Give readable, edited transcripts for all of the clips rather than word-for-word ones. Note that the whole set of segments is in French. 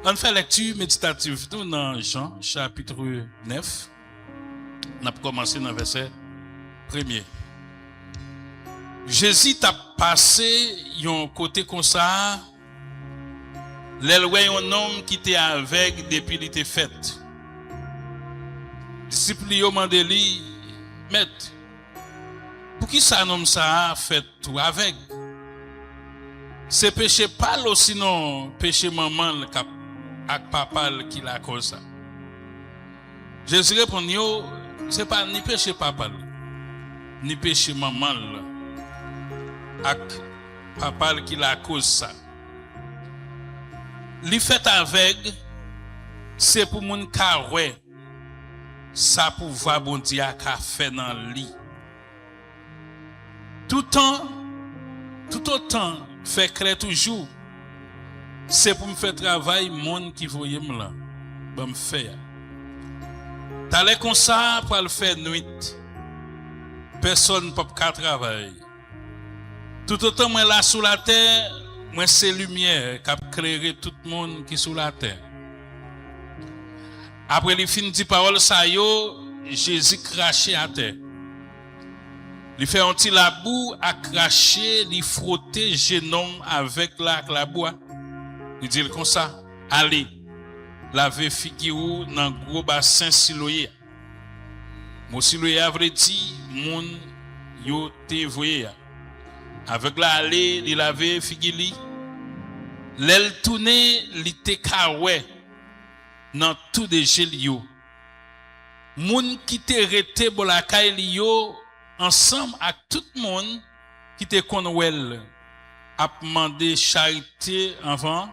On fait lecture méditative tout dans Jean chapitre 9. On a commencé dans le verset 1er. Jésus t'a passé un côté comme ça. L'éloué un homme qui était avec depuis qu'il était fait. Disciples lui ont demandé, maître, pour qui ça nomme ça fait tout avec? C'est péché pas ou sinon péché maman avec papa qui la cause ça. Jésus répond, c'est pas ni péché papa ni péché maman avec papa qui la cause ça. Li fait avec c'est pour moun ka ouais ça pouvoir bon Dieu a fait dans lit. Tout autant fait clair toujours c'est pour me faire travail monde qui voyait me là bon me faire. T'allais comme ça pour le faire nuit. Personne peut pas travailler. Tout autant moi là sous la terre, moi c'est lumière qui a éclairé tout le monde qui est sous la terre. Après les fin dit parole ça yo, Jésus craché à terre. Il fait un petit la boue à cracher, il frotter génome avec la boue. Il dit comme ça, allez, lavez figure dans gros bassin Siloé. Mon Siloé a vrai dit moun yo te voyé. Avec la allée, il laver figure. L'elle tourner, li te kawè dans tout de gel yo. Moun qui te rete bo la kay li yo ensemble avec tout le monde qui te konwel a demandé charité avant.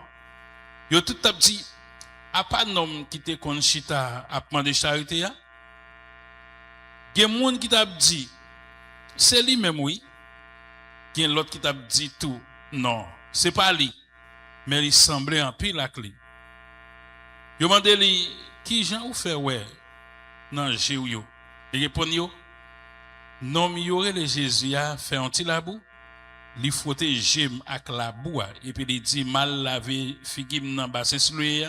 Yo tout a dit a pas nom qui te kon chita a demandé charité ya. Gen moun qui t'a dit c'est lui même oui. Gen l'autre qui t'a dit tout non, c'est pas lui. Mais il semblait en pile la clé. Yo mandé li qui Jean ou fait ouais nan Jéhu yo. Il répond yo non yoré le Jésus a fait un petit labou, li frotte jem ak la boue et puis il dit mal laver figim nan bassin Siloé.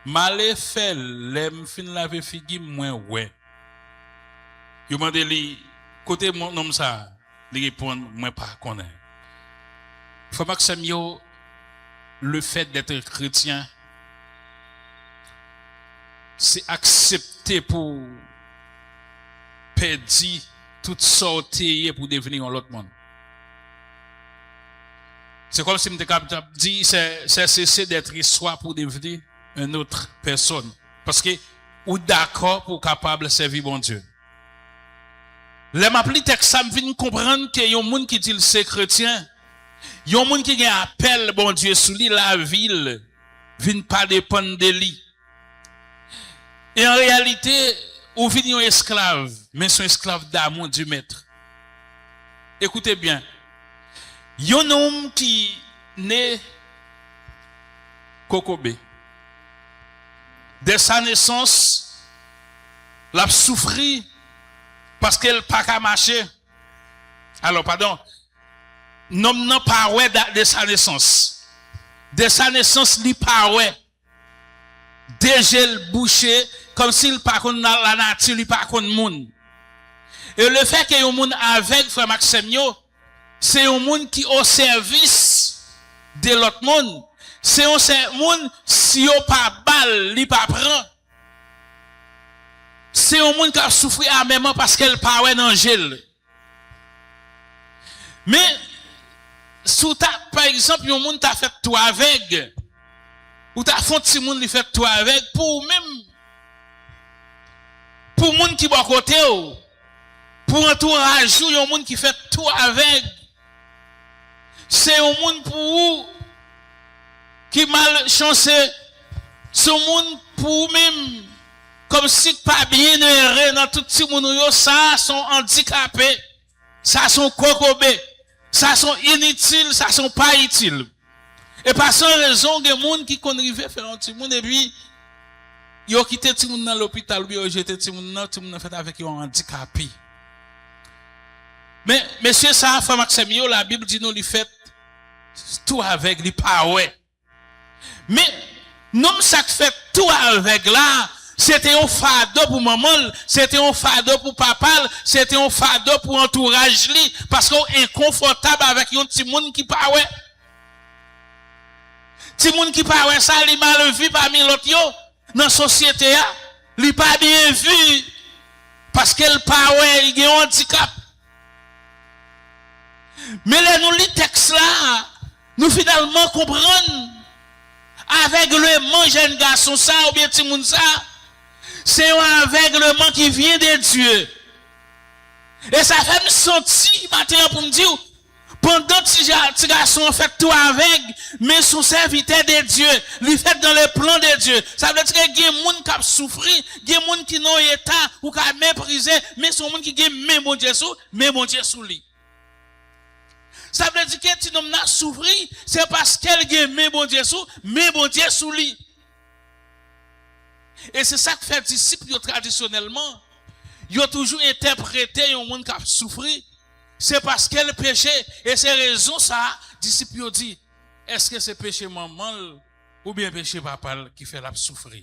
Mal fait l'aime fin laver figim moins ouais. Yo mandé li côté mon nom ça, il répond moi pas connaît. Faut pas que ça yo le fait d'être chrétien, c'est accepter pour perdre toute sortie pour devenir un autre monde. C'est comme si je dit c'est cesser d'être histoire pour devenir une autre personne. Parce que ou d'accord pour capable servir bon Dieu. Les m'appli texte ça me vient comprendre que y a un monde qui dit c'est chrétien. Yon moun qui gen appel bon Dieu sous li la ville vinn pas dépendre de lui. Et en réalité, ou vinn yon esclave, mais son esclave d'amour du maître. Écoutez bien. Yon homme qui né Kokobé. Dès sa naissance, l'a souffri parce qu'elle pas qu'à marcher. Alors pardon. Non non pas ouais de sa naissance. De sa naissance li pas ouais. Déjà le bouché comme s'il pas connaît la nature, li pas connaît monde. Et le fait que yon monde avec frère Maxime yo, c'est un monde qui au service de l'autre monde. C'est un monde si yo pas balle, li pas prend. C'est un monde qui a souffert à même parce qu'elle pas ouais dans gel. Mais sous ta, par exemple, yon moun t'a fait toi avec, ou t'as fait ti moun li fait toi avec, pour même, pour moun qui bon côté ou, pour entourage ou yon moun qui fait toi avec, c'est un moun pour ou, qui mal chancé, c'est un moun pour même, comme si pas bien heureux dans tout ti moun yo, ça sont handicapés, ça sont kokobé. Ça sont inutiles, ça sont pas utiles. Et par sans raison, il y a des gens qui connaissent faire un petit monde et puis ils ont quitté tout le monde dans l'hôpital, ils ont jeté tout le monde fait avec un handicapé. Mais monsieur ça, frère Maxime, la Bible dit nous, il fait tout avec, il pas ouais. Mais Non, ça fait tout avec là. C'était un fardeau pour maman, c'était un fardeau pour papa, c'était un fardeau pour entourage li, parce qu'on est inconfortable avec un petit monde qui pas ouais. Petit monde qui pas ouais ça, il mal vu parmi l'autre yo. Dans la société, il pas bien vu, parce qu'elle pas ouais, il a un handicap. Mais là, nous lis texte là, nous finalement comprenons, aveuglement jeune garçon ça, ou bien petit monde ça, c'est un aveuglement qui vient de Dieu. Et ça fait me sentir maintenant pour me dire, pendant que petit garçon fait tout aveugle, mais son serviteur de Dieu, lui fait dans le plan de Dieu. Ça veut dire qu'il y a des gens qui souffrent, il y a des gens qui n'ont état ou qui ont méprisé, mais son monde qui a même bon Dieu sous lui. Ça veut dire que tu n'as souffert, c'est parce qu'elle a même bon Dieu sous lui. Et c'est ça que fait disciples traditionnellement. Ils ont toujours interprété un monde qui a souffert. C'est parce qu'elle péchait. Et c'est raison ça, disciples ont dit, est-ce que c'est péché maman ou bien péché papa qui fait la souffrir?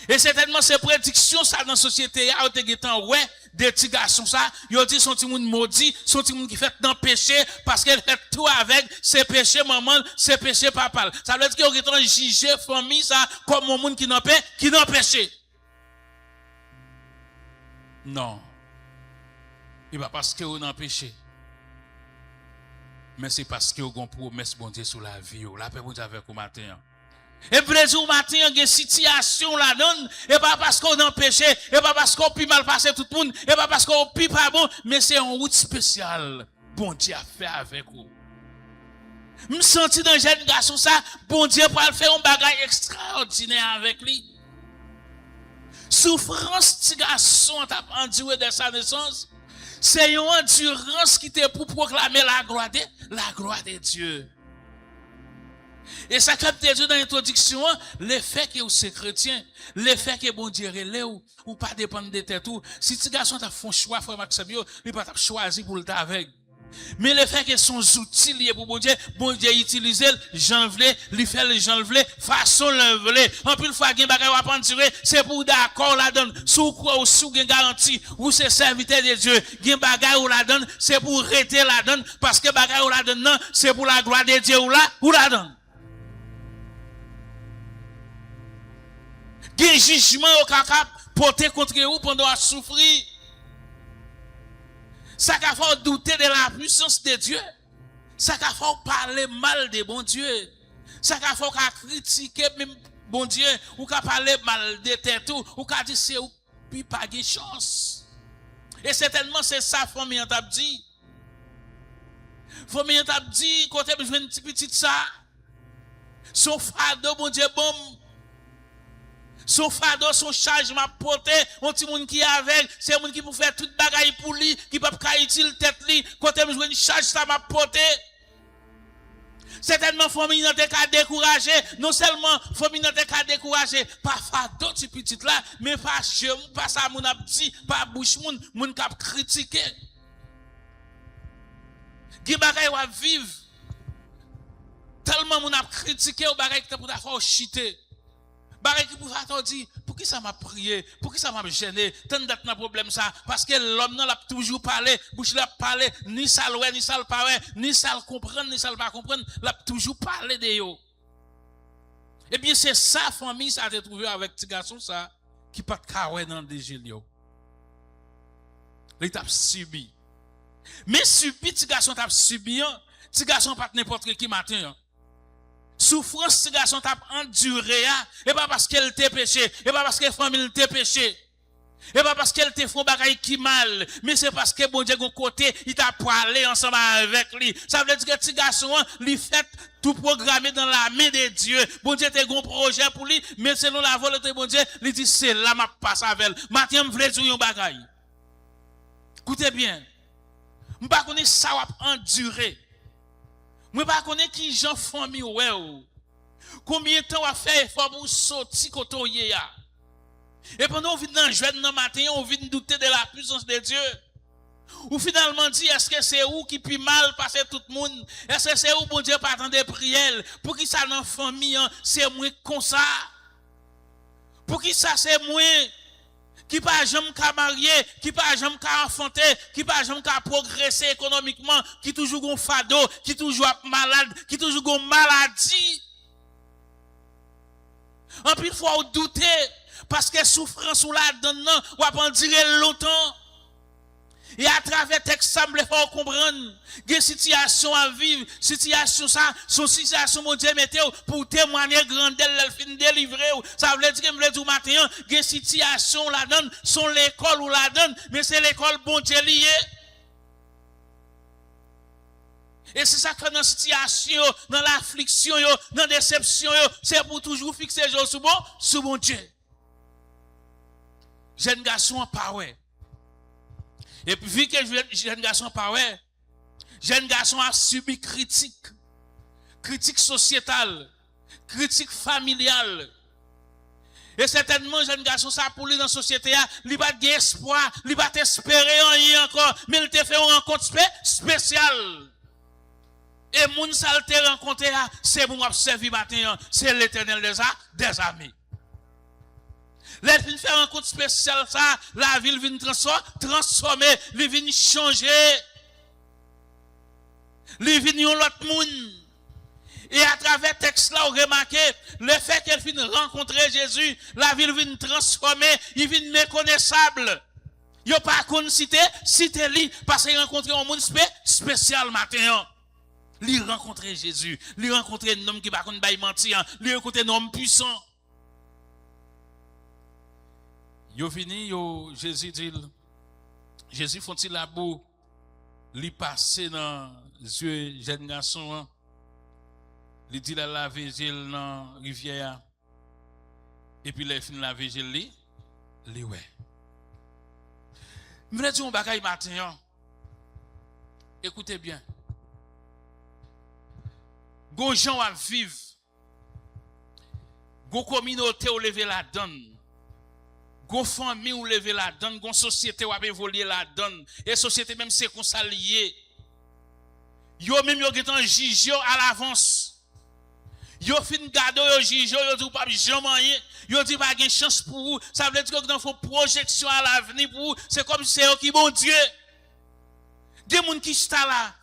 Et certainement ces prédictions ça dans la société, a été ouais, des petits garçons ça, ils ont dit son petit monde maudit, son petit monde qui fait dans péché parce qu'elle fait tout avec, c'est péché maman, c'est péché papa. Ça veut dire qu'ils ont jugé famille ça comme un monde qui n'a péché. Non. Il va parce que vous n'en péché. Mais c'est parce que vous avez une promesse bon Dieu sur la vie. La paix vous avec vous matin. Et puis les jours matin, il y a une situation là-dedans. Et pas parce qu'on a péché. Et pas parce qu'on peut mal passer tout le monde. Et pas parce qu'on peut pas bon. Mais c'est une route spéciale. Bon Dieu a fait avec vous. Je me sens dans un jeune garçon ça. Bon Dieu pour faire un bagage extraordinaire avec lui. Souffrance, petit garçon, t'a enduré de sa naissance. C'est une endurance qui était pour proclamer la gloire de Dieu. Et ça capte Dieu dans l'introduction, le fait que vous êtes chrétien, le fait que bon Dieu relève ou pas dépendre de tête tout. Si ce garçon t'a fait un choix, frère Maxime, il pas t'a choisi pour le avec. Mais le fait que son outil lié pour bon Dieu utilise, j'envelé, lui fait le j'envelé, façon l'envelé. En plus, fois qu'il bagay va tirer, c'est pour d'accord la donne. Sous quoi ou sous gain garantie, ou c'est serviteur de Dieu. Gain bagay ou la donne, c'est pour arrêter la donne, parce que bagay ou la donne, non, c'est pour la gloire de Dieu ou la donne. Gain jugement au capable porter contre vous pendant à souffrir. Ça qu'a fait douter de la puissance de Dieu. Ça qu'a fait parler mal de bon Dieu. Ça qu'a fait critiquer même bon Dieu. Ou qu'a parler mal de tête ou qu'a dit c'est ou puis pas de chance. Et certainement c'est ça famille t'a dit. Famille t'a dit côté besoin de petit ça. Son fardeau bon Dieu bon. Son fardeau, son charge m'a porté, on petit monde qui est avec, c'est un monde qui peut faire toute bagaille pour lui, qui peut pas utile tête lui, quand il besoin de charge ça m'a porté. Certainement famille n'a pas découragé, non seulement famille n'a pas découragé, pas fardeau petit petit là, mais pas je pas ça mon a dit, pas bouche moun cap critiquer. Qui bagaille va vivre. Tellement mon a critiqué au bagaille qui pour faire chiter. Barre qui pouvait attendre dire pour qui ça m'a prié, pour qui ça m'a gêné, tant d'être un problème ça parce que l'homme n'a toujours parlé, bouche l'a parlé, ni ça le ni ça le pas ni ça le comprendre, ni ça le pas comprendre, l'a toujours parlé de yo. Eh bien c'est ça famille ça a trouvé avec petit garçon ça qui pas de dans des gilio. Il a subi. Mais subi petit garçon t'a subi, petit garçon pas n'importe qui matin. Souffrance, ce garçon t'a enduré, et pas parce qu'elle t'a péché, et pas parce que la famille t'a péché, et pas parce qu'elle t'a fait bagaille qui mal, mais c'est parce que bon Dieu, de côté, il t'a parlé ensemble avec lui. Ça veut dire que ce garçon, lui fait tout programmé dans la main de Dieu. Bon Dieu, t'as un projet pour lui, mais selon la volonté de bon Dieu, il dit, c'est là, ma passe avec elle. Maintenant, je voulais dire un bagaille. Écoutez bien. Je ne sais pas ça va endurer. Je ne sais pas qui j'en famille ouais. Combien de temps on va faire effort pour sortir quand on y est. Et pendant qu'on vit dans le jeune dans matin, on vit douter de la puissance de Dieu. Ou finalement dit, est-ce que c'est où qui puis mal passer tout le monde? Est-ce que c'est où bon Dieu pas attendre prière? Pour qui ça dans la famille, c'est moins comme ça? Pour qui ça c'est moins qui pas jamais qu'à marier, qui pas jamais qu'à enfanter, qui pas jamais qu'à progresser économiquement, qui toujours un fado, qui toujours malade, qui toujours une maladie? En plus, il faut douter, parce que souffrance ou la donne, ou à en dire longtemps. Et à travers le texte, ça me faut comprendre. Il y a une situation à vivre, situation ça, son situation, mon Dieu, mettez pour témoigner grandeur, elle fin délivrer. Ça veut dire que me dire matin, il y a une situation la donne, son l'école ou la donne, mais c'est l'école bon Dieu lié. Et c'est ça que dans la situation, dans l'affliction, dans la déception, c'est pour toujours fixer les gens sous bon Dieu. Jeune garçon, pas ouais. Et puis, vu que jeune garçon pas ouais, jeune garçon a subi critique sociétale, critique familiale. Et certainement, jeune garçon, ça pour lui dans la société, il n'a pas d'espoir, il n'a pas espérer rien encore, mais il te fait une rencontre spéciale. Et moun ça te rencontré, c'est bon observer matin, c'est l'Éternel des amis. Les filles faire un coup spécial, ça, la ville vient transformer, les vient changer. Les vient l'autre monde. Et à travers le texte là, vous remarquez, le fait qu'elle vient rencontrer Jésus, la ville vient transformer, il vient méconnaissable. Il n'y a pas qu'on citer lui, parce qu'il rencontre un monde spécial matin. Lui rencontrer Jésus, lui rencontrer un homme qui va pas mentir, lui rencontrer un homme puissant. Yo fini, Jésus dit, Jésus font-il la boue, li passer dans les yeux jeune garçon, li dit la vigile dans rivière, et puis les fin la vigile li ouais. Je voulais dire un bagay matin, écoutez bien. Gon gens à vivre, gon communauté ou lever la donne. Gon famille ou lever la donne, gon société ou évoluer la donne, et société même c'est qu'on s'allier. Yo même yo getan juge à l'avance. Yo fin gado yo juge yo dit pas jamais rien. Yo dit pas gen chance pour vous. Ça veut dire que dans font projection à l'avenir pour vous, c'est comme si c'est eux qui bon Dieu. Des moun qui sta là,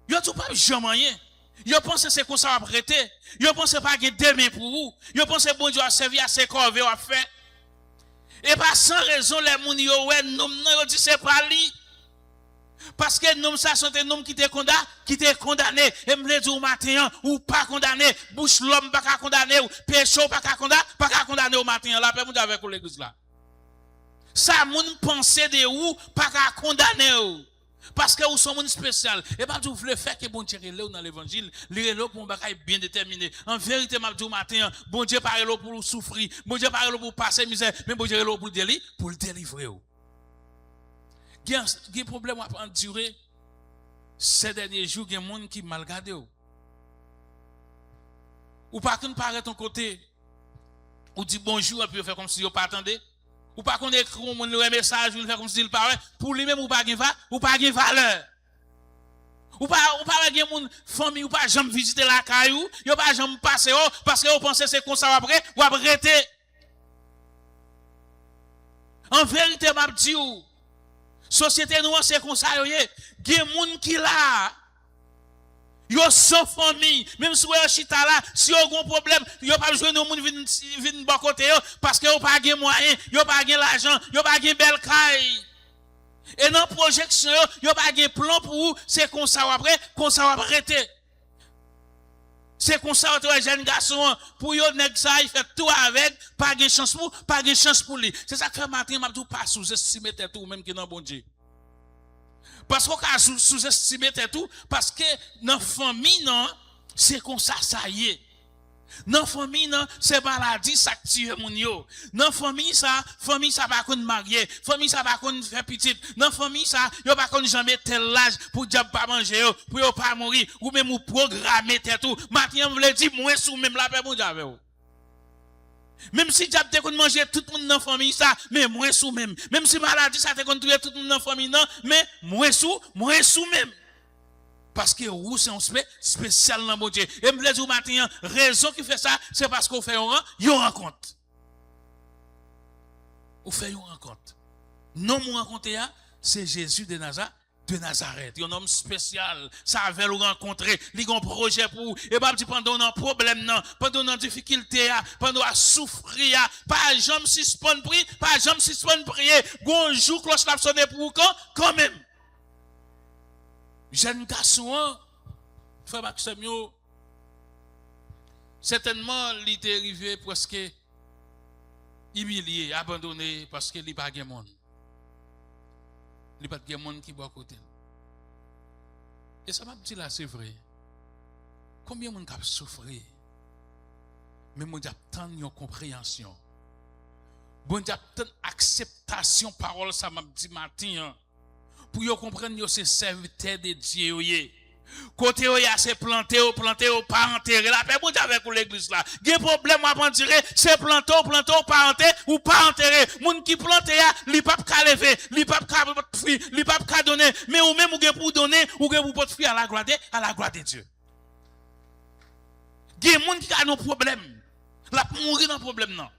yo dit pas jamais rien. Yo pense c'est comme ça va prêter. Yo pense pas gen demain pour vous. Yo pense bon Dieu a servi à ses corvées à faire. Et pas sans raison, les moun yo ouais, nom yo dit c'est pas lui. Parce que nom ça sont des noms qui te condamné. Et me dit au matin, ou pas condamné, bouche l'homme pas condamné, ou péché pas condamné au matin. La paix moun avec l'église là. Ça moun pensé de ou pas condamné ou. Parce que vous sont monde spécial. Et pas vous voulez faire que bon Dieu est là dans l'évangile, il est là pour un bagage bien déterminé. En vérité, m'a dit au matin, bon Dieu pas là pour souffrir, bon Dieu pas là pour passer misère, mais bon Dieu est là pour le délivrer. Il y a un problème à endurer ces derniers jours, il y a des gens qui mal gardé. Ou pas qu'on paraît ton côté, ou dit bonjour et puis faire comme si vous pas attendez. Ou pas qu'on écrit un message, ou faire comme si il parlait, pour lui-même ou pas de valeur. Ou pas une famille, ou pas jamais visiter la caillou, ou pas jamais passer, parce que vous pensez c'est comme ça après, ou arrêter. En vérité, m'a dit, société noire c'est comme ça, il y a des gens qui là, yo sans famille, même si vous chita là, si vous avez un problème, vous pas besoin de monde venir bon côté parce que vous pas de moyens, vous pas de l'argent, vous pas de belle caille. Et dans projection, vous pas de plan pour vous, c'est comme ça après, comme ça va arrêter. C'est comme ça votre jeune garçon pour yo nèg ça il fait tout avec, pas de chance pour lui. C'est ça que fait matin m'a tout pas sous-estimer tout même que dans bon Dieu. Parce qu'on a sous-estimé tout, parce que dans la famille, non, c'est comme ça, ça y est. Dans la famille, non, c'est maladie, ça tue mon yo. Dans la famille, ça va qu'on marier. Famille, ça va qu'on faire petite. Dans la famille, ça, yo va qu'on jamais tel l'âge pour diable pas manger, pour yo pas mourir, ou même ou programmer tout. Maintenant, vous le dit, moi, sous même la paix, mon diable. Même si diable te kon manger tout le monde dans la famille ça, mais moins sous même. Même si maladie ça te kon tuer tout le monde dans la famille non, mais moins sous même. Parce que vous c'est un spécial dans mon Dieu. Et me dire matin, raison qui fait ça, c'est parce qu'on fait une rencontre. On fait une rencontre. Non, mon rencontre c'est Jésus de Nazareth, un homme spécial, ça avait le rencontrer, il a un projet pour, et pas pendant un problème, non, pendant une difficulté, pendant un souffrir, pas jamais suspendre prier, pas jamais suspendre prier, bonjour, cloche l'a sonné pour quand même. Jeune garçon, frère Maximio, certainement, il était arrivé presque humilié, abandonné, parce qu'il n'y a pas de monde. Il n'y a pas de monde qui boit à côté. Et ça m'a dit là, c'est vrai. Combien de monde a souffert? Mais mon Dieu a tant de compréhension. Bon Dieu a tant d'acceptation parole, ça m'a dit matin. Pour vous comprendre que c'est serviteur de Dieu. Côté c'est planté, pas enterré. La paix, bon Dieu avec l'église là. Il y a un problème à pas tirer, c'est planté, pas enterré ou pas enterré. Moun qui plante, il pas qu'à lever, il pas qu'à fuir, il pas qu'à donner. Mais ou même, ou pour donner, ou pour pas fuir à la gloire de Dieu. Il y a des gens qui ont un problème. La mourir dans le problème non.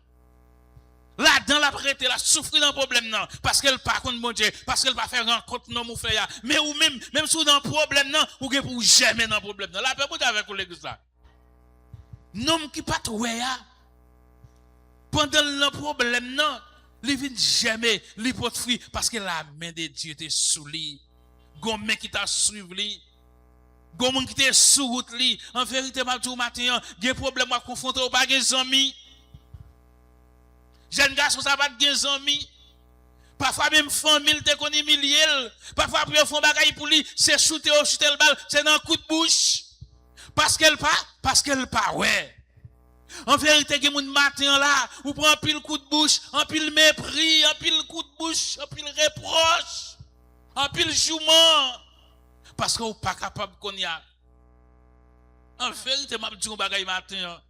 Là-dedans, la prête, la souffrir dans le problème, non. Parce qu'elle pas contre mon Dieu. Parce qu'elle va faire rencontre, non, mon frère. Mais ou même si dans le problème, non, ou que pour jamais dans le problème, non. La paix, vous avec l'église là. Non, qui pas trouvé, pendant le problème, non, il vient jamais, il peut fuir. Parce que la main de Dieu était sous lui. Gomme qui t'a suivi lui. Gomme qui t'a sous route lui. En vérité, ma tout matin, il y a un problème à confronter au bagage des amis. Jeune garçon, ça va de amis. Parfois même famille te connaît humilié. Parfois pour font bagaille pour lui, c'est shooter le balle, c'est dans un coup de bouche. Parce qu'elle pas ouais. En vérité, il y a des matin là, ou prend un pile coup de bouche, un pile mépris, un pile coup de bouche, un pile reproche, un pile jugement. Parce qu'on pas capable qu'on y a. En vérité, m'a dit un bagaille matin.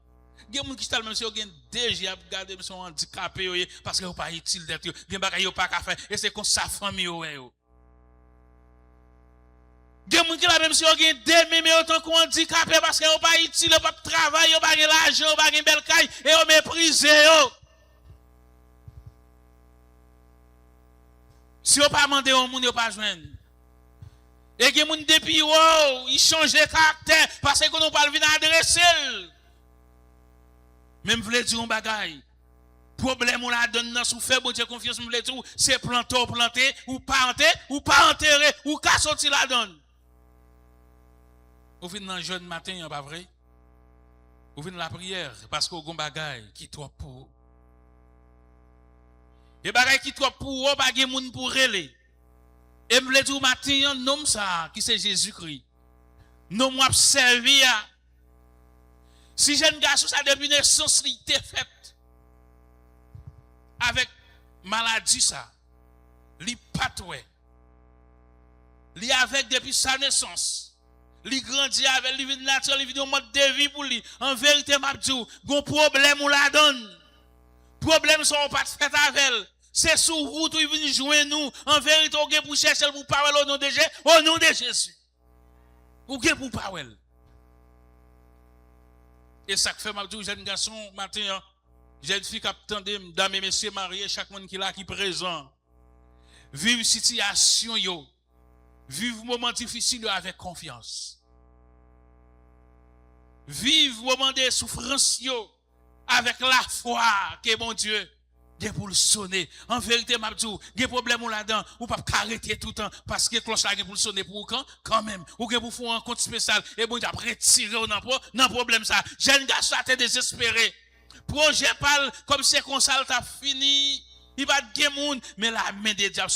Il y a des gens qui sont même si ils ont déjà regardé, ils sont handicapés parce qu'ils n'ont pas utile d'être. Il y a des gens qui n'ont pas qu'à faire. Et c'est comme sa famille. Il y a des gens qui même si ils ont des mais autant qu'on handicapés parce qu'ils n'ont pas utile, ils n'ont pas de travail, ils n'ont pas de l'argent, ils n'ont pas de belle caille, et ils ont méprisé. Si ils n'ont pas demandé au monde, ils n'ont pas joindre. Et il y a des gens depuis, ils changent de caractère parce qu'ils n'ont pas venir adresser. Même vle dire un bagay. Problème on la donne dans sous fait bon Dieu confiance me dire c'est planté ou pas enterré ou ka sorti la donne. Ou vinn dans jeune matin pas vrai? Ou vinn la prière parce qu'on gon bagay qui trop pour. Et bagay qui trop pour pas gen moun pour relé. Et me dire matin nom ça qui c'est Jésus-Christ. Nom moi servi à si jeune garçon, ça depuis naissance, il était fait avec maladie, ça. Il pas toué. Il avec depuis sa naissance. Il grandit avec, il vit naturel, il vit un mode de vie pour lui. En vérité, m'a dit, gon problème ou la donne. Problème sont pas fait avec elle. C'est sous route où il vient joindre nous. En vérité, on pour chercher pour parler au nom de Jésus. Ou pour parler. Et ça fait ma jeune garçon matin, jeune fille qui attendait, dames et messieurs mariés, chaque monde qui est là, qui est présent. Vive situation yo. Vive moment difficile avec confiance. Vive moment de souffrance yo avec la foi que mon Dieu est pour le sonner. En vérité, m'a dit, il y a problème là-dedans, ou pas arrêter tout le temps, parce que cloche là pour le sonner pour quand même, ou que pour faire un compte spécial, et bon, il retirer dans le problème ça. Jeune garçon a été désespéré. Projet parle, comme c'est comme ça, t'as fini. Il va de monde, mais la main de Dieu a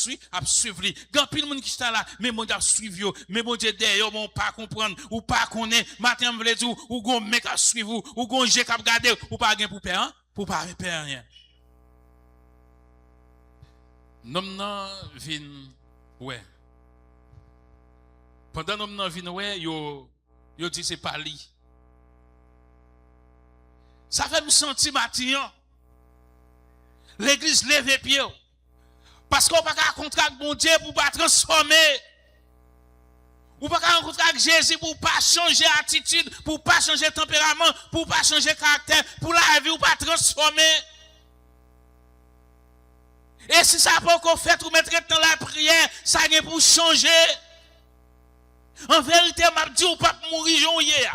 suivi. Quand pile monde qui está là, mais mon Dieu suivi, mais mon Dieu derrière, mon pas comprendre, ou pas connaître, matin, me veut dire, ou gon mec a suivi, ou gon j'ai qu'à regarder, ou pas gain pour père, hein? Pour pas faire rien. Nom nan vin ouais. Pendant nom nan vin ouais, yo dit c'est pas li. Ça fait me sentir matin. L'église lève pied. Parce qu'on pas qu'à contrat avec bon Dieu pour pas transformer. Ou pas qu'à rencontrer avec Jésus pour pas changer attitude, pour pas changer tempérament, pour pas changer caractère, pour la vie ou pas transformer. Et si ça pas qu'on fait ou mettre dans la prière, ça vient pour changer. En vérité, m'a dit ou pas mourir journée.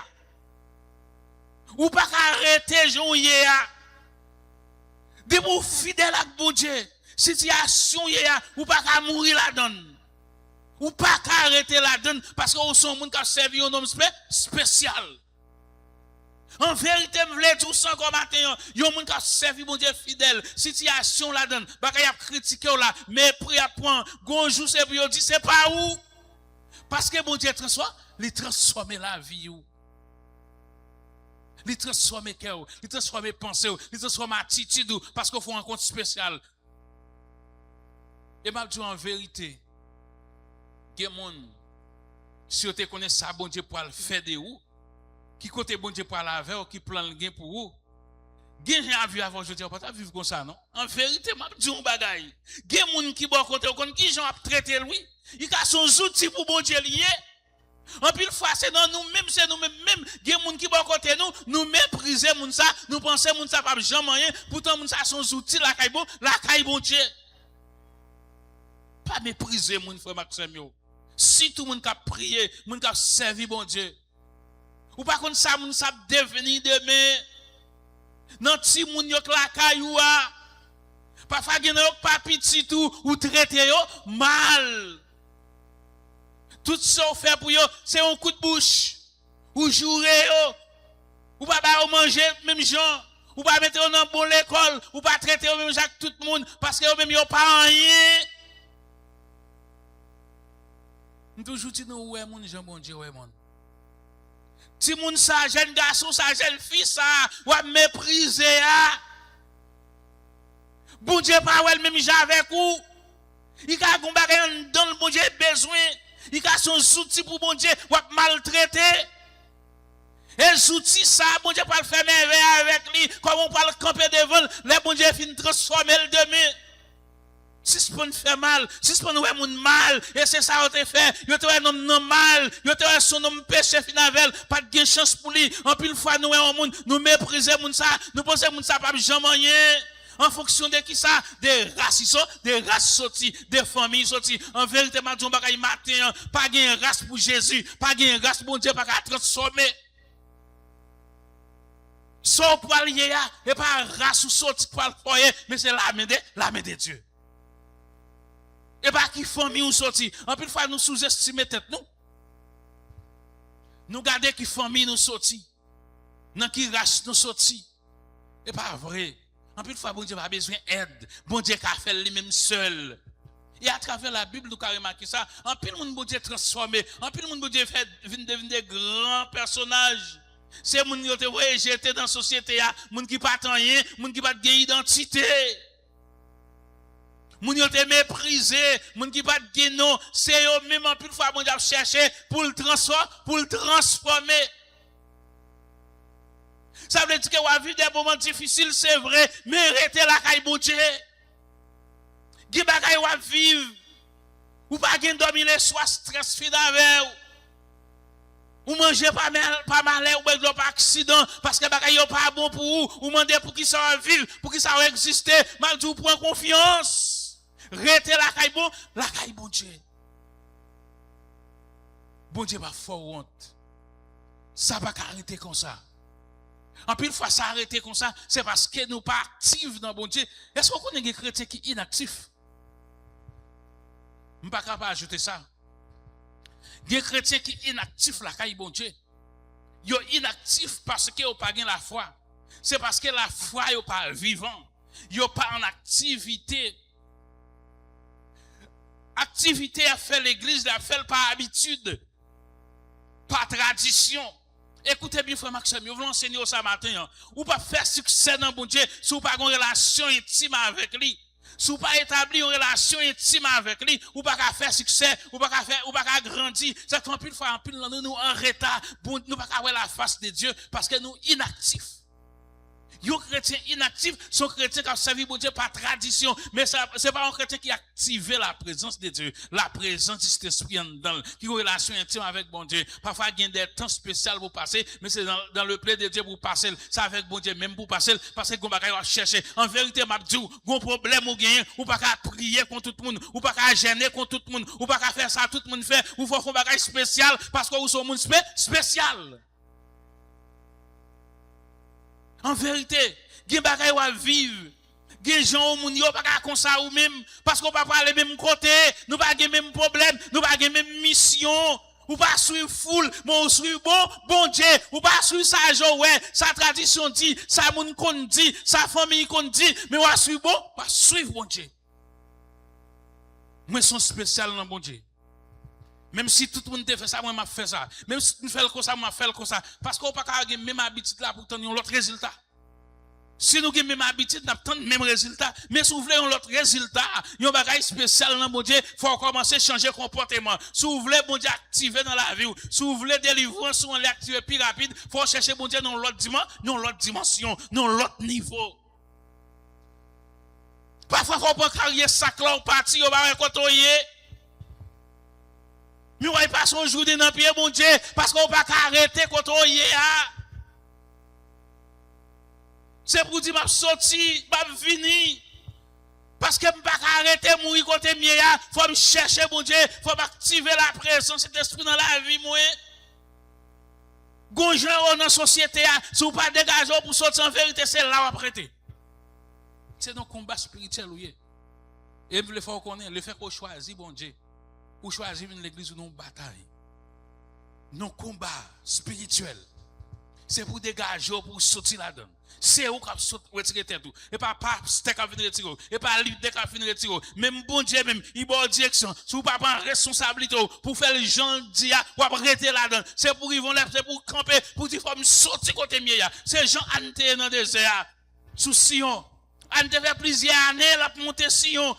Ou pas arrêter journée. De pour fidèle à bon Dieu. Situation ou pas qu'à mourir la donne. Ou pas qu'à arrêter la donne parce que son monde qui a servi un homme spécial. En vérité, je voulais tout ça comme matin, il y a un monde qui a servi mon Dieu fidèle. Situation la donne, il a critiqué là, mais pris à point, gonjou c'est pour dire c'est pas où. Parce que mon Dieu transforme la vie ou. Il transforme cœur, il transforme pensée, il transforme attitude parce qu'il faut un compte spécial. Et m'a dit en vérité, il y a des gens, si vous connaissez ça, bon Dieu pour le faire de vous, qui côté bon Dieu pour la avec, qui plan le gain pour vous. Gen rien vu avant je dis pas vivre comme ça non. En vérité, m'a dit un bagay. Gen moun qui bon côté kon qui gens a traiter lui, il a son outil pour bon Dieu lié. En pile fois c'est dans nous même c'est nous même gen moun qui bon côté nous mépriser moun ça, nous penser moun ça pas jamais rien, pourtant moun ça son outil la caille bon Dieu. Pas mépriser moun frère Maxime yo. Si tout moun qui a prié, moun qui a servi bon Dieu. Ou pas contre ça moun ça devenir demain. Non ti moun yo la caillou a. Parfois gen yo pas petit tout ou traiter yo mal. Tout ça fait pour yo, c'est un coup de bouche. Ou jouer yo. Ou pas ba manger même gens. Ou pas mettre yo dans bonne l'école, ou pas traiter yo même Jacques tout le monde parce que yo même yo pas rien. Nous toujours dit nous ouais mon Jean bon Dieu ouais mon. Si moun sa jeune garçon sa jeune fille ça ou mépriser a. Bon Dieu pas ouais même avec ou. Il a gon bagay dans le bon Dieu besoin. Il a son outil pour bon Dieu ou maltraiter. Et outil ça bon Dieu pas le faire merveille avec lui comme on parle camper devant les bon Dieu fin transformer le demain. Si ce qu'on fait mal, si ce qu'on ouais moun mal, et c'est ça qu'on te fait, yo te ouais nom mal, yo te ouais son nom péché finavel, pas de chance pour lui. En pile fois nous ouais un monde, nous mépriser moun ça, nous penser moun ça pas jamais rien. En fonction de qui ça, des races sorties, des familles sorties. En vérité, m'a dit bagay matin, pas gain race pour Jésus, pas gain race pour Dieu pas transformer. Son poil yéya, et pas race ou sorti pour le foyer, mais c'est la main de Dieu. Et pas qui famille ou sorti. En plus, fois nous sous-estimer tête nous. Nous garder qui famille nous sorti. Dans qui race nous sorti. Et pas vrai. En plus, fois bon Dieu a besoin d'aide. Bon Dieu a fait lui-même seul. Et à travers la Bible, nous avons remarqué ça. En plus, le monde bon Dieu transformé. En plus, le monde bon Dieu fait devenir des grands personnages. C'est moun qui ont jeté dans la société, moun qui pas rien, moun qui pas de identité. Moun yo te méprisé, moun qui pas de non, c'est eux même en plus fois moun a cherché pour le transformer. Ça veut dire que on a vu des moments difficiles, c'est vrai, mais arrêtez la caille bon Dieu. Gi bagay ou vivre. Ou pas gen dormir les soirs stress fin avec ou manger pas mal ou ben pas accident parce que bagay yo pas bon pour ou demander pour qui ça va vivre, pour qui ça va exister, mal du prend confiance. Rete la caille bon Dieu. Bon Dieu pas fort honte. Ça va arrêter comme ça. En pile fois ça arrêter comme ça, c'est parce que nous pas actifs dans bon Dieu. Est-ce qu'on connaît des chrétiens qui sont inactifs? Je ne suis pas capable d'ajouter ça. Des chrétiens qui sont inactifs la caille bon Dieu. Ils sont inactifs parce qu'ils n'ont pas la foi. C'est parce que la foi n'est pas vivant. Ils sont pas en activité. Activité a fait l'église, a fait par habitude, par tradition. Écoutez bien, frère Maxime, je veux enseigner ça matin. Ou pas faire succès dans bon Dieu, si vous pas une relation intime avec lui. Si vous pas établir une relation intime avec lui, ou pas faire succès, ou pas grandir. C'est qu'en pile fois, nous en retard, nous pas voir la face de Dieu, parce que nous inactifs. Un chrétien inactif, son chrétien qui a servi bon Dieu par tradition, mais ça c'est pas un chrétien qui a activé la présence de Dieu, la présence du Saint-Esprit en dedans, qui a une relation intime avec bon Dieu. Parfois il y a des temps spéciaux pour passer, mais c'est dans le plaisir de Dieu pour passer, ça avec bon Dieu même pour passer parce que qu'on va chercher. En vérité m'a dit, un problème ou gain, ou pas qu'à prier contre tout le monde, ou pas qu'à gêner contre tout le monde, ou pas qu'à faire ça tout le monde fait, ou faut faire un bagage spécial parce que vous sommes un monde spécial. En vérité, gen bagay ou à vivre. Gen gens ou moun yo pas comme ça ou même parce qu'on pas parler même côté, nous pas gen même problème, nous pas gen même mission. Ou pas suivre foule, mais on suit bon Dieu, ou pas suivre ça ouais, sa tradition dit, sa moun kon dit, sa famille kon dit, mais on suit pas suivre bon Dieu. Moi son spécial dans bon Dieu. Même si tout le monde fait ça, moi m'a fait ça. Même si nous faisons comme ça, moi fait comme ça. Parce qu'on n'a pas de même habitude là pour obtenir l'autre résultat. Si nous avons même habitude, nous avons le même résultat. Mais si vous voulez un autre résultat, il y a un bagage spécial dans mon Dieu, il faut commencer à changer de comportement. Si vous voulez bon Dieu activer dans la vie, si vous voulez délivrance, si vous voulez activer plus rapide, il faut chercher bon Dieu dans l'autre dimension, dans l'autre niveau. Parfois, il faut prendre carrière sac là, on partit, on va côtoyer. Mais on va passer un jour dans le pied, mon Dieu, parce qu'on ne peut pas arrêter quand on y est. C'est pour dire, je suis sorti, je suis venu. Parce que je ne peux pas arrêter de mourir quand je suis il faut me chercher, mon Dieu, il faut activer la présence de cet esprit dans la vie, moi. Gonjan dans la société, si vous ne pas dégager pour sortir en vérité, c'est là où prêter. C'est dans le combat spirituel, oui. Et le fait qu'on ait, le fait qu'on choisit, bon Dieu. Ou choisir une église ou non bataille. Non combat spirituel. C'est pour dégager, pour sortir là-dedans. C'est où qu'on retirer tête tout. Et pas steak à venir retirer. Et pas livre dès qu'à venir retirer. Même bon Dieu même, il va en direction. Si vous pas prendre responsabilité pour faire les gens dire, ou arrêter là-dedans. C'est pour ils vont là, c'est pour camper, pour dire faut me sortir côté mieux. C'est gens anté dans le désert. Sous Sion. On te fait plusieurs années, la monter Sion,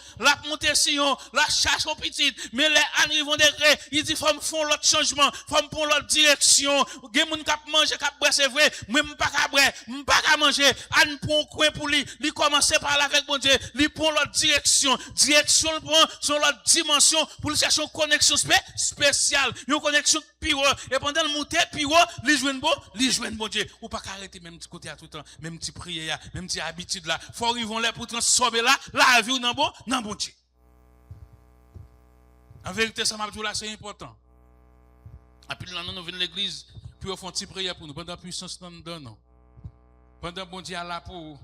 la chasse au petit, mais les années vont décret, il dit, faut me faire l'autre changement, faut me prendre l'autre direction, gen moun kap manger, kap boire, c'est vrai, moi m'pas ka manger, on prend coin pour lui commencer par là avec bon Dieu, lui prend l'autre direction le prend sur l'autre dimension, pour lui chercher une connexion spéciale, une connexion pire, et pendant le monter pire, lui joindre bon Dieu, ou pas arrêter même petit côté à tout le temps, même petit prière, même petit habitude là, faut ils vont là pour transformer la vie dans bon Dieu. En vérité, ça m'a dit là, c'est important. Et puis là, nous venons de l'église, puis on fait une petite prière pour nous, pendant la puissance nous donne. Pendant bon Dieu là pour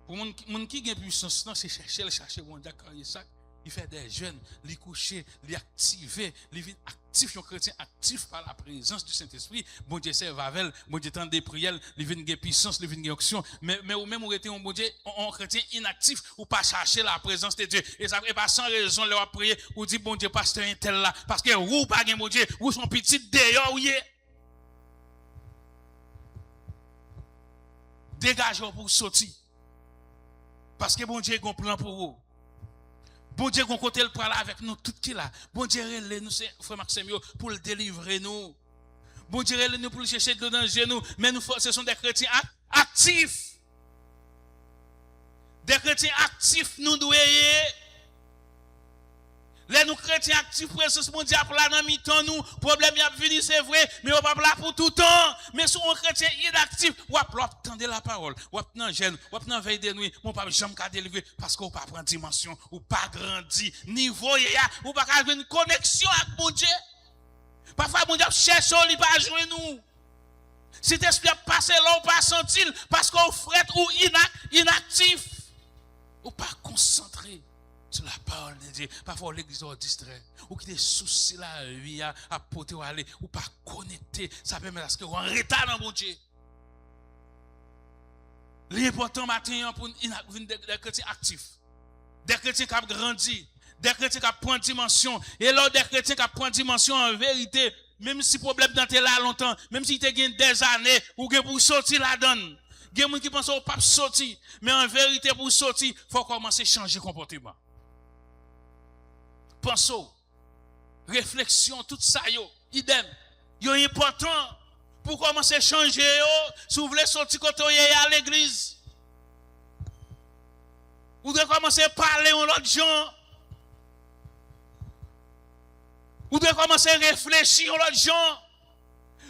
moun qui a puissance, c'est chercher bon Dieu, ça. Il fait des jeunes, les coucher, les activer, les vivre actifs, un chrétien actif par la présence du Saint-Esprit. Bon Dieu serve avec, bon Dieu tend des prières, les vient de puissance, les vient de action. Mais ou même ou était un bon Dieu, un chrétien inactif, ou pas chercher la présence de Dieu. Et ça n'est pas sans raison, leur prier, ou dire bon Dieu, pasteur un tel là, parce que ou pas un bon Dieu, ou son petit d'ailleurs, oui. Dégagez pour sortir. Parce que bon Dieu a un plan pour vous. Bon Dieu, qu'on côté le prend là avec nous, tout qui là. Bon Dieu, nous, c'est frère Maxime, pour le délivrer nous. Bon Dieu, nous pour le chercher de danger nous. Mais nous, ce sont des chrétiens actifs. Des chrétiens actifs, nous devons. Les nous chrétiens actifs, présence mondiale, là dans mi-temps, nous, problème y a venu, c'est vrai, mais on va pas là pour tout temps. Mais si on chrétien inactif, on va attendre la parole, on va dans jeûne, on va dans veille de nuit, on va jamais délivrer parce qu'on pas prendre dimension, ou pas grandir, niveau, ou pas avoir une connexion avec mon Dieu. Parfois, mon Dieu cherche, il va jouer nous. Si t'esprit a passé là, on pas sentir, parce qu'on frette ou inactif, ou pas concentré. Sur la parole de Dieu. Parfois, l'église est distrait. Ou qui des soucis la vie à porter ou aller. Ou pas connecter. Ça permet à ce qu'on retard dans mon Dieu. L'important matin pour des chrétiens actifs. Des chrétiens qui ont grandi. Des chrétiens qui prennent dimension. Et là, des chrétiens qui prennent dimension en vérité. Même si le problème dans tes là longtemps. Même si tu as des années. Ou que pour sortir la donne. Il y a des gens qui pensent au pas sortir. Mais en vérité, pour sortir, il faut commencer à changer de comportement. Pensons, réflexion, tout ça, idem. Yo important pour commencer à changer. Si vous voulez sortir quand vous à l'église, Vous devez commencer à parler en l'autre gens. Vous devez commencer à réfléchir en l'autre gens.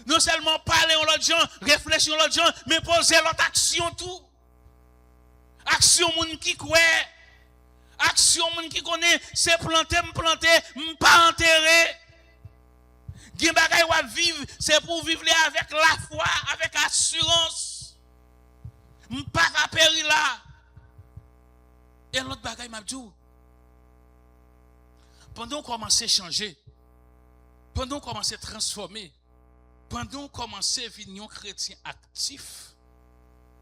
Non seulement parler en l'autre gens, réfléchir en l'autre gens, mais poser l'autre action tout. Action moun qui croit. Action moun qui connaît, c'est planter, pas enterrer. Gen bagay ou vivre, c'est pour vivre avec la foi, avec assurance. M'pas ka périr là. Et l'autre bagay m'a dit, pendant qu'on commence à changer, pendant qu'on commence à transformer, pendant qu'on commence à devenir un chrétien actif,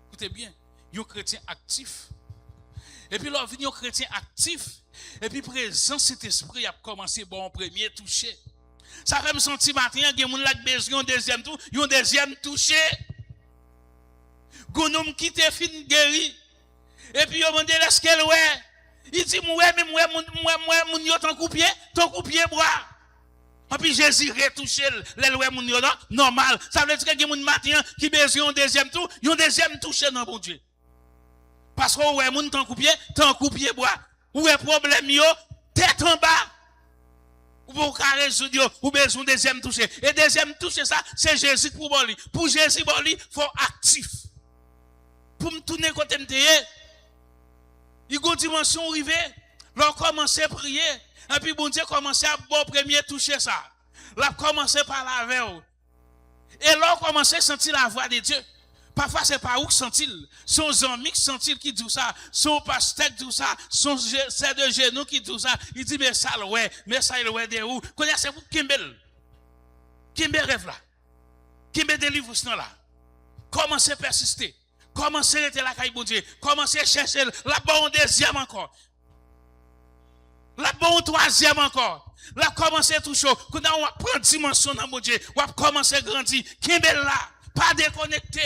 écoutez bien, un chrétien actif. Et puis là, venir un chrétien actif, et puis présent cet esprit a commencé bon premier toucher. Ça fait me sentir matin, il y a des gens qui besoin un deuxième touché. Gonom qui te fin guéri. Et puis, il demande est-ce qu'elle ouais. Il dit, moi, mon yo ton coup pied bois. Et puis, Jésus retouché l'eloué mon yo normal. Ça veut dire qu'il y a des gens matin qui besoin un deuxième tour, un deuxième touché dans bon Dieu. Parce que ouais, mon ton coup pied bois. Ou est problème yo, tête en bas. Ou pour résoudre, ou besoin deuxième touché. Et deuxième touché, ça, c'est Jésus pour boli. Pour Jésus boli, il faut actif. Pour me tourner côté m'te, il y a une dimension arrivée. L'on commence à prier. Et puis, bon Dieu commence à bon premier toucher ça. Là, commence par la veille. Et là, on commence à sentir la voix de Dieu. Parfois, c'est pas où que sentir. Son ami qui sentit qui dit ça. Son pasteur qui dit ça. Son c'est de genoux qui dit ça. Il dit, mais ça, ouais. Mais ça, il ouais de où? Connaissez-vous Kimbel? Kimbel rêve là. Kimbel délivre ce là. Commencez à persister. Commencez à être la caille bon Dieu. Commencez à chercher la bonne deuxième encore. La bonne troisième encore. Là, commencez tout chaud. Quand on va prendre dimension dans mon Dieu. On va commencer à grandir. Kimbel là. Pas déconnecté.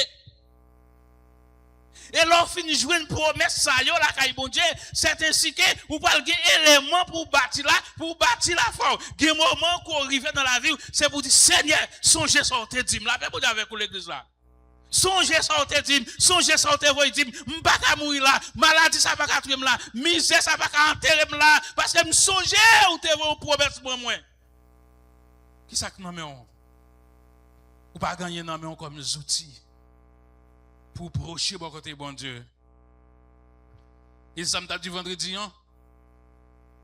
Et l'on finit de jouer une promesse, ça y est, la caille bon Dieu, c'est ainsi que vous parlez d'éléments pour bâtir la foi. Il y a un moment qu'on arrive dans la vie, c'est pour dire, Seigneur, songez sortez dim. La paix pour dire avec l'église là. Songez sortez dim, songez sortez vous dim, m'pas qu'à mourir là, maladie ça pas qu'à tuer là, misère ça pas qu'à enterrer là, parce que m'songez ou te vos promesses pour moi. Qui ça que non mais on? Ou pas gagner non mais on comme les outils. Pour procher bon côté bon Dieu. Et ça m'a dit vendredi, hein?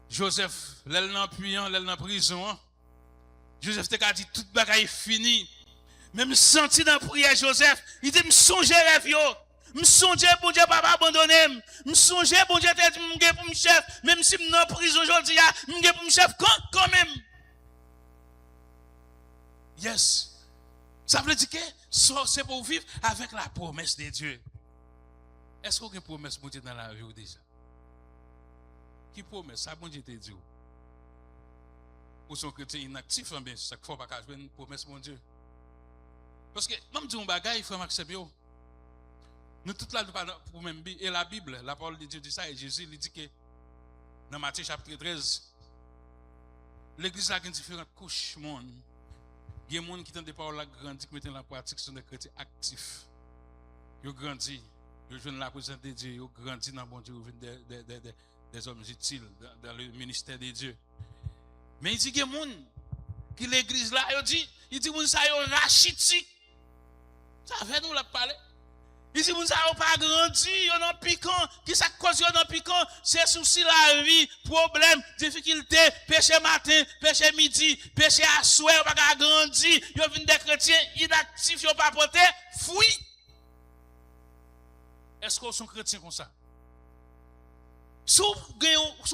Joseph, l'aile dans puant, l'aile dans prison, hein? Joseph t'a dit toute bagaille fini. Même senti dans prière Joseph, il dit me songer rêve yo. Me songer bon Dieu papa abandonné. Me songer bon Dieu t'a dit m'gé pour me chef, même si me dans prison aujourd'hui, m'gé pour me chef quand même. Yes. Ça veut dire que c'est pour vivre avec la promesse de Dieu. Est-ce qu'on a une promesse pour Dieu dans la vie déjà? Qui promesse? Ça, bon Dieu te dit. Ou son chrétien inactif, bien, ça ne faut pas jouer une promesse, mon Dieu. Parce que, même si on bagaille, il faut m'accepter. Nous, tout là, pour même et la Bible, la parole de Dieu dit ça, et Jésus il dit que, dans Matthieu chapitre 13, l'église a différentes couches, monde. Il y a des gens qui ont des paroles là grandi, qui mettent en pratique, sont des chrétiens actifs. Ils ont grandi, ils viennent la présence de Dieu, ils ont grandi dans le bon Dieu, ils viennent des hommes utiles dans le ministère de Dieu. Mais il dit qu'il y a des gens qui l'église là, il dit que ça est rachitique. Ça fait nous la parler. Il dit que ça n'a pas grandi, on a piquant. Qui ça cause on a piquant? C'est souci la vie, problème, difficulté, péché matin, péché midi, péché à soir, on pas grandi. Yo vinn des chrétiens inactifs, yo pas porté fruit. Est-ce qu'on sont chrétiens comme ça? Sous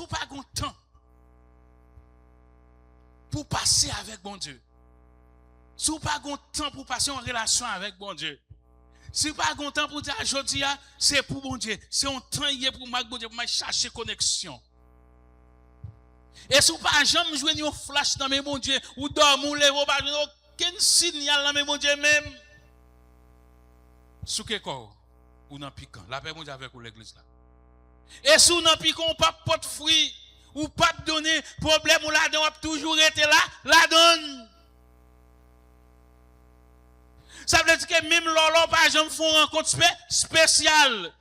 pas grand temps pour passer avec bon Dieu. Sous pas grand temps pour passer en relation avec bon Dieu. Si pas content pour dire aujourd'hui, c'est pour bon Dieu. C'est un temps pour moi, bon Dieu, pour chercher connexion. Et si pas jamais jouer un flash dans mes bon Dieu, ou dormir, ou lever, pas aucun signal dans mes bon Dieu même. Sous quel corps? Ou dans piquant. La paix, bon Dieu, avec l'église là. Et si ou dans piquant, pas de fruit, ou pas de donner, problème ou la donne, toujours été là, la donne. Ça veut dire que même lolo pas jamais font rencontre spéciale.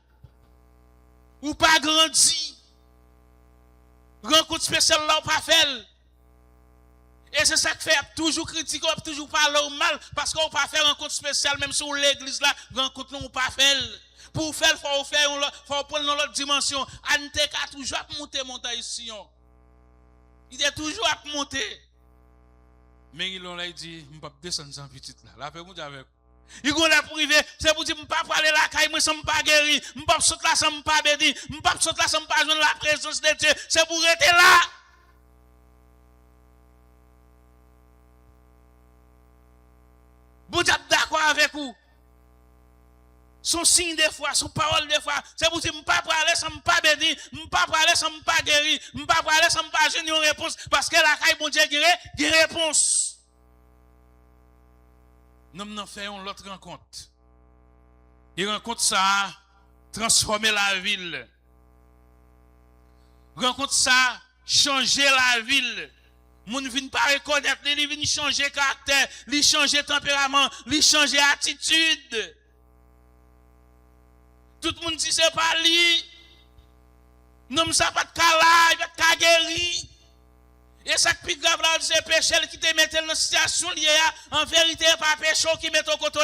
Ou pas grandi. Rencontre spéciale là, ou pas faire. Et c'est ça qui fait toujours critiquer, toujours parler mal, parce qu'on ne peut pas faire rencontre spéciale, même sur l'église là, rencontre non, on ne peut pas faire. Pour faire, il faut prendre dans l'autre dimension. Ante a toujours monter montagne ici. Il est toujours à monter. Mais il a dit, je ne peux pas descendre sans petite là. La paix, vous avec. Il y a privé, c'est pour dire, je ne peux pas parler la caille, moi, je ne peux pas guérir. Je ne peux pas sauter là, je ne peux pas bénir. Je ne peux pas sauter là, je ne peux pas joindre la présence de Dieu. C'est pour rester là. Vous êtes d'accord avec vous? Son signe des fois, son parole des fois, c'est pour dire, je ne peux pas parler sans ne pas bénir, je ne peux pas parler sans ne pas guérir, je ne peux pas parler sans ne pas joindre une réponse, parce que la caille, bon Dieu, guérit réponse. Nous n'en faisons l'autre rencontre. Et rencontre ça, transformer la ville. Rencontre ça, changer la ville. Moun vin pas reconnaître, li vin changer caractère, li changer tempérament, li changer attitude. Tout le monde dit c'est pas lui. Non, ça pas de cala, il pas de guéri. Et ça qui plus grave là, c'est péché qui te mette dans une situation liée en vérité, pas péché qui met au côté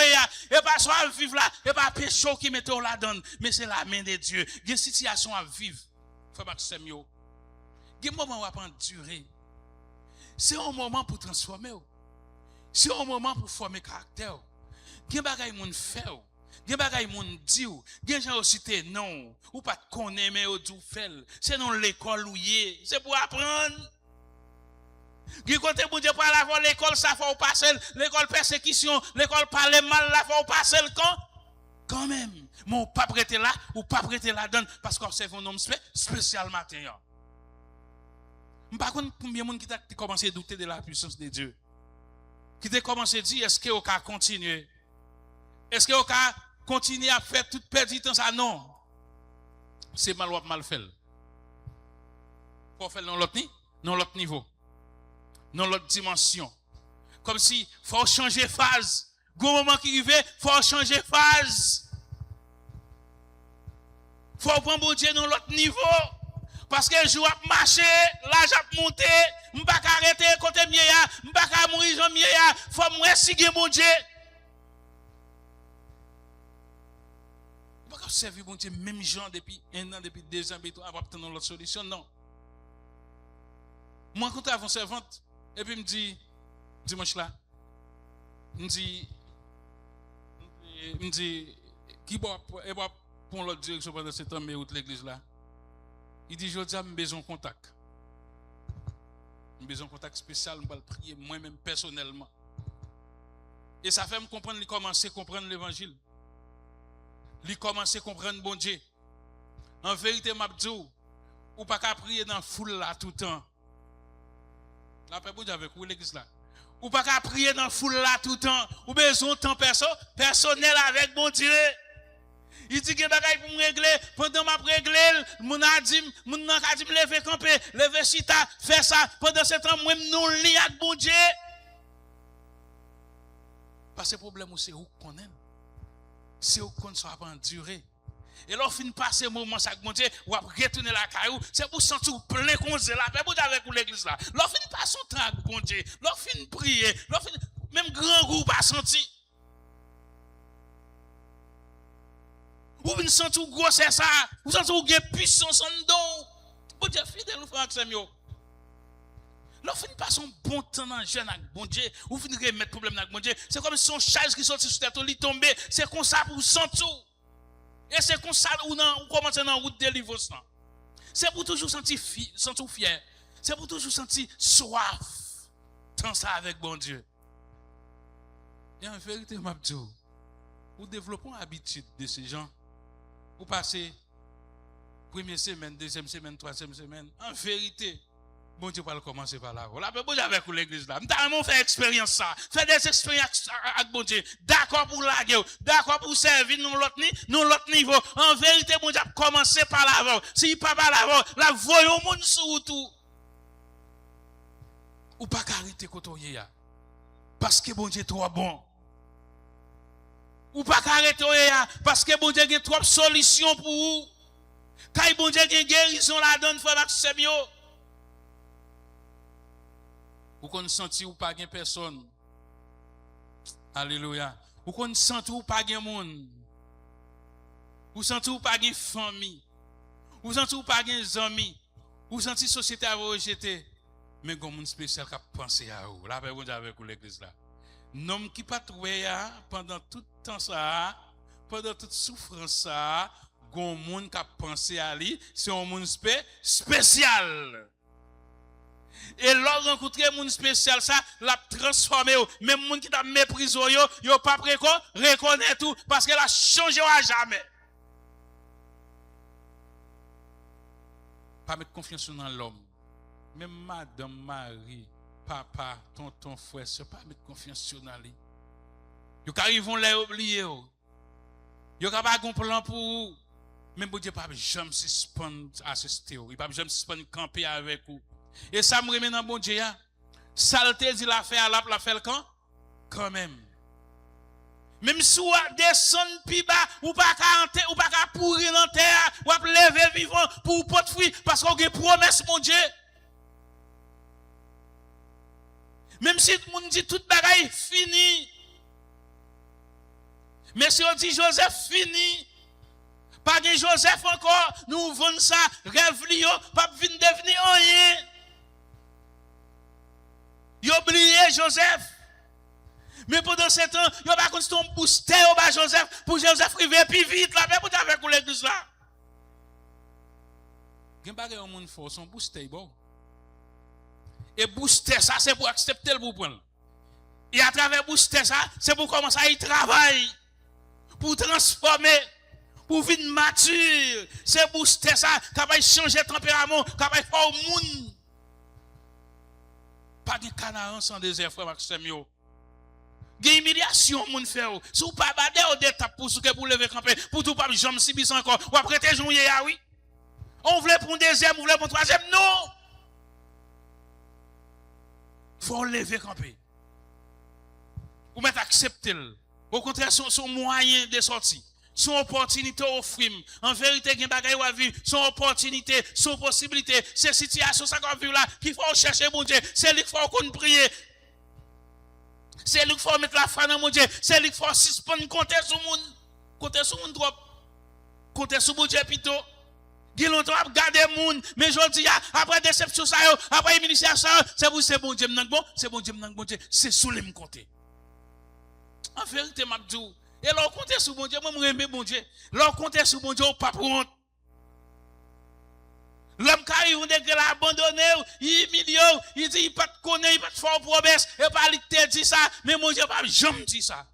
et pas soit vivre là, et pas péché qui met au la donne, mais c'est la main de Dieu. Il y a une situation à vivre. Frère Maxime yo. Il y a un moment où on va endurer. C'est un moment pour transformer. C'est un moment pour former caractère. Il y a des choses qui font. Il y a des choses qui disent. Il y a des gens aussi qui non. Ou pas de connaître, mais ou tout fait. C'est dans l'école où il est. C'est pour apprendre. Il y a des gens qui disent pas l'école, ça faut passer. L'école persécution, l'école parler mal, là faut passer quand même. Mais ou pas prêter là, ou pas prêter là-dedans. Parce qu'on observe un homme spécial matin. Par contre, combien de gens qui ont commencé à douter de la puissance de Dieu? Qui ont commencé à dire, est-ce qu'on va continuer? Est-ce qu'on va continuer à faire toute perdre temps ça? Non. C'est mal ou mal fait. Il faut faire dans l'autre niveau. Dans l'autre dimension. Comme si il faut changer phase. Au moment qui arrive, il faut changer phase. Il faut prendre bon Dieu dans l'autre niveau. Parce que je vais marcher, là je vais monter, je ne vais pas arrêter côté mieux, je ne vais pas mourir comme mieux, il faut me seguir mon Dieu. Je ne vais pas servir mon Dieu, même gens depuis 1 an, depuis 2 ans, on va obtenir l'autre solution, non. Moi, quand je suis servante, et puis me dit, dimanche là, me dit, qui va pour l'autre direction pendant ce temps, mais où l'église là? Il dit, je dis, j'ai besoin de contact. J'ai besoin de contact spécial, je vais prier moi-même personnellement. Et ça fait me comprendre, il commence à comprendre l'évangile. Il commence à comprendre bon Dieu. En vérité, je dis, ou pas qu'à prier dans la foule là tout le temps. La paix bon Dieu avec vous, l'église là. Ou pas qu'à prier dans la foule là tout le temps. Ou besoin de temps personnel avec bon Dieu. Il dit qu'il y a des choses pour me régler. Pendant que je régler, mon a dit, lever camper, lever chita, faire ça. Pendant ce temps, moi, nous lions avec bon Dieu. Parce que le problème, c'est où qu'on aime. C'est où qu'on ne soit pas enduré. Et lorsqu'on finit par ce moment, ça bon Dieu, ou retourner la caillou, c'est pour sentir plein comme c'est là. Vous avec l'église là. Lorsqu'on finit par son temps avec bon Dieu, lorsqu'on finit prier, même grand groupe a senti. Vous venez sentir gros c'est ça. Vous sentez que vous avez puissance en dedans. Bon Dieu, fidèle, vous faites ça mieux. Lorsque vous passez un bon temps dans le jeûne avec bon Dieu, vous finissez de mettre problème avec bon Dieu. C'est comme si son charge qui sortit sur tête, il tombe. C'est comme ça pour vous sentir. Et c'est comme ça où vous commencez dans la route de délivrance. C'est pour toujours sentir fier. C'est pour toujours sentir soif. Tant ça avec bon Dieu. Et en vérité, ma dis, vous développez une habitude de ces gens. Vous passez première semaine, deuxième semaine, troisième semaine. En vérité, bon Dieu va commencer par là. Là, bon Dieu avec l'église là. Nous fait expérience ça. Fait des expériences avec bon Dieu. D'accord pour la guerre. D'accord pour servir nous l'autre niveau. En vérité, bon Dieu a commencé par l'avant. S'il pas par l'avant, la voyons monde sur tout. Ou pas arrêter côté ya. Parce que bon Dieu est trop bon. Ou pas arrêter parce que bon Dieu a trop de solutions pour vous. Quand bon Dieu a guérison la donne, frère Maxime. Ou qu'on senti ou pas gen personne. Alléluia. Ou qu'on senti ou pas gen monde. Ou senti ou pas gen famille. Ou senti ou pas gen amis. Ou senti société à vous rejeter. Mais comme un spécial qui a pensé à vous. La paix bon Dieu avec vous l'église là. Nom qui pas trouvé pendant tout temps ça, pendant toute souffrance ça, gon monde qui a pensé à lui, c'est un monde spécial. Et lorsque rencontrer monde spécial ça, l'a transformé. Même monde qui t'a méprisé yo pas prêt reconnaître tout parce qu'elle a changé à jamais. Pas mettre confiance dans l'homme. Même madame, Marie, papa, tonton, frère, c'est pas mettre confiance sur lui. Yo arrivent les oublier. Yo ka pas gon plan pour vous. Même bon Dieu pas jamais suspendre assister. Il pas jamais suspendre camper avec vous. Et ça me remet dans bon Dieu. Saleté dit la fait à la fait quand même. Même si vous descendez plus bas, ou pas qu'à pourrir dans terre, ou à lever vivant pour porter fruit parce qu'on a une promesse mon Dieu. Même si tout le monde dit tout bagaille fini. Mais si on dit Joseph fini, pas de Joseph encore, nous vendons ça, rêve li yo, pas venir devenir rien. Yo oublié Joseph. Mais pendant ce temps, yo pas construit un booster au bas Joseph pour Joseph arriver plus vite là, mais pour avec l'église là. Gen bagay un monde fort son booster bon. Et booster ça c'est pour accepter le pour prendre. Et à travers booster ça, c'est pour commencer à y travailler, pour transformer, pour vivre mature. C'est booster ça, capable changer tempérament, capable faire au monde. Pas de canard sans désert frère Maxime yo. Gen humiliation moun fait ou. Si ou pas badé ou d'étape pour pour lever camper, pour tout pas jamais subir encore. Ou après te jouer oui. On voulait pour un deuxième, on voulait pour un troisième, non. Faut lever camper. Ou mettre accepter. Au contraire son moyen de sortie. Son opportunité offrir. En vérité, gen bagay ou à vivre, son opportunité, son possibilité, ces situations ça qu'on vit là, qu'il faut chercher mon Dieu, c'est lui qu'il faut qu'on prie. C'est lui qu'il faut mettre la foi dans mon Dieu, c'est lui qu'il faut suspendre compter sur mon trop. Compter sur mon Dieu plutôt. Gen longtemps à garder moun, mais je dis après déception ça yo, après humiliation ça, c'est bon Dieu m'nang bon, c'est bon Dieu m'nang bon Dieu, c'est sous les me compter. En vérité m'a dit et l'on compte sur bon Dieu, moi m'aime bon Dieu. L'on compte sur bon Dieu, pas pour honte. L'homme qui arrive, on est abandonné, il humilié, il dit, il pas te connaît, il pas te faire promesse, et pas il te dit ça, mais mon Dieu, pas jamais dit ça.